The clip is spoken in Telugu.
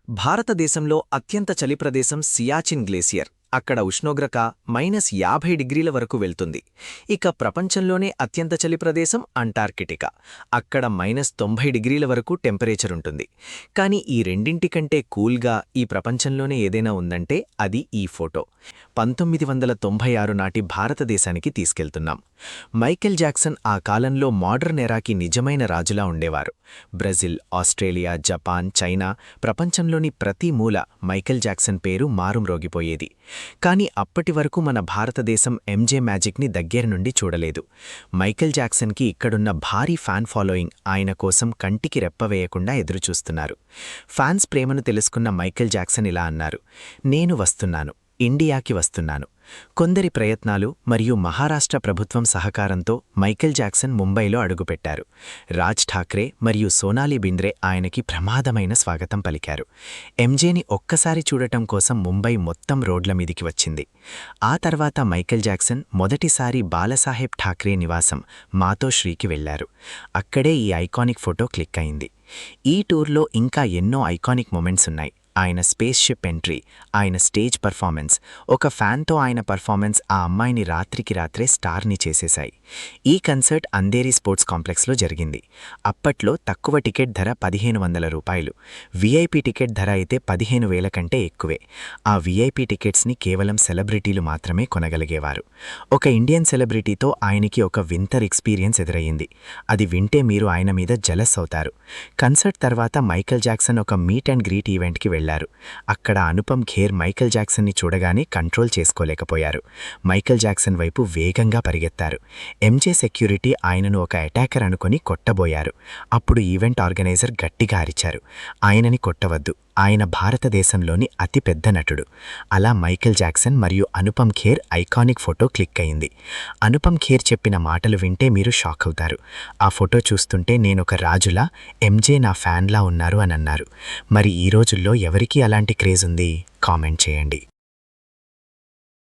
భారతదేశంలో అత్యంత చలి ప్రదేశం సియాచిన్ గ్లేసియర్. అక్కడ ఉష్ణోగ్రత -50 డిగ్రీల వరకు వెళ్తుంది. ఇక ప్రపంచంలోనే అత్యంత చలి ప్రదేశం అంటార్కిటికా. అక్కడ -90 డిగ్రీల వరకు టెంపరేచర్ ఉంటుంది. కానీ ఈ రెండింటికంటే కూల్గా ఈ ప్రపంచంలోనే ఏదైనా ఉందంటే అది ఈ ఫోటో. 1996 నాటి భారతదేశానికి తీసుకెళ్తున్నాం. మైకేల్ జాక్సన్ ఆ కాలంలో మోడర్న్ ఎరాకి నిజమైన రాజులా ఉండేవారు. బ్రెజిల్, ఆస్ట్రేలియా, జపాన్, చైనా, ప్రపంచంలోని ప్రతి మూల మైకేల్ జాక్సన్ పేరు మారుమ్రోగిపోయేది. కానీ అప్పటి వరకు మన భారతదేశం ఎంజే మ్యాజిక్ని దగ్గర నుండి చూడలేదు. మైకేల్ జాక్సన్కి ఇక్కడున్న భారీ ఫ్యాన్ ఫాలోయింగ్ ఆయన కోసం కంటికి రెప్పవేయకుండా ఎదురుచూస్తున్నారు. ఫ్యాన్స్ ప్రేమను తెలుసుకున్న మైకేల్ జాక్సన్ ఇలా అన్నారు, "నేను వస్తున్నాను, ఇండియాకి వస్తున్నాను." కొందరి ప్రయత్నాలు మరియు మహారాష్ట్ర ప్రభుత్వం సహకారంతో మైకేల్ జాక్సన్ ముంబైలో అడుగుపెట్టారు. రాజ్ ఠాక్రే మరియు సోనాలి బింద్రే ఆయనకి ప్రమాదమైన స్వాగతం పలికారు. ఎంజేని ఒక్కసారి చూడటం కోసం ముంబై మొత్తం రోడ్ల మీదికి వచ్చింది. ఆ తర్వాత మైకేల్ జాక్సన్ మొదటిసారి బాలాసాహెబ్ ఠాక్రే నివాసం మాతోశ్రీకి వెళ్లారు. అక్కడే ఈ ఐకానిక్ ఫోటో క్లిక్ అయింది. ఈ టూర్లో ఇంకా ఎన్నో ఐకానిక్ మొమెంట్స్ ఉన్నాయి. ఆయన స్పేస్ షిప్ ఎంట్రీ, ఆయన స్టేజ్ పర్ఫార్మెన్స్, ఒక ఫ్యాన్తో ఆయన పర్ఫార్మెన్స్ ఆ అమ్మాయిని రాత్రికి రాత్రే స్టార్ని చేసేశాయి. ఈ కన్సర్ట్ అంధేరి స్పోర్ట్స్ కాంప్లెక్స్లో జరిగింది. అప్పట్లో తక్కువ టికెట్ ధర 1500 రూపాయలు. వీఐపీ టికెట్ ధర అయితే 15,000 కంటే ఎక్కువే. ఆ వీఐపీ టికెట్స్ని కేవలం సెలబ్రిటీలు మాత్రమే కొనగలిగేవారు. ఒక ఇండియన్ సెలబ్రిటీతో ఆయనకి ఒక వింటర్ ఎక్స్పీరియన్స్ ఎదురయ్యింది. అది వింటే మీరు ఆయన మీద జలస్ అవుతారు. కన్సర్ట్ తర్వాత మైకేల్ జాక్సన్ ఒక మీట్ అండ్ గ్రీట్ ఈవెంట్కి వెళ్లారు. అక్కడ అనుపమ్ ఖేర్ మైకేల్ జాక్సన్ని చూడగానే కంట్రోల్ చేసుకోలేకపోయారు. మైకేల్ జాక్సన్ వైపు వేగంగా పరిగెత్తారు. ఎంజే సెక్యూరిటీ ఆయనను ఒక అటాకర్ అనుకుని కొట్టబోయారు. అప్పుడు ఈవెంట్ ఆర్గనైజర్ గట్టిగా అరిచారు, "ఆయనని కొట్టవద్దు, ఆయన భారతదేశంలోని అతిపెద్ద నటుడు." అలా మైకేల్ జాక్సన్ మరియు Anupam Kher iconic photo click అయింది. అనుపమ్ ఖేర్ చెప్పిన మాటలు వింటే మీరు షాక్ అవుతారు. ఆ ఫోటో చూస్తుంటే నేనొక రాజులా, ఎంజే నా ఫ్యాన్లా ఉన్నారు అని అన్నారు. మరి ఈ రోజుల్లో ఎవరికి అలాంటి క్రేజ్ ఉంది? కామెంట్ చేయండి.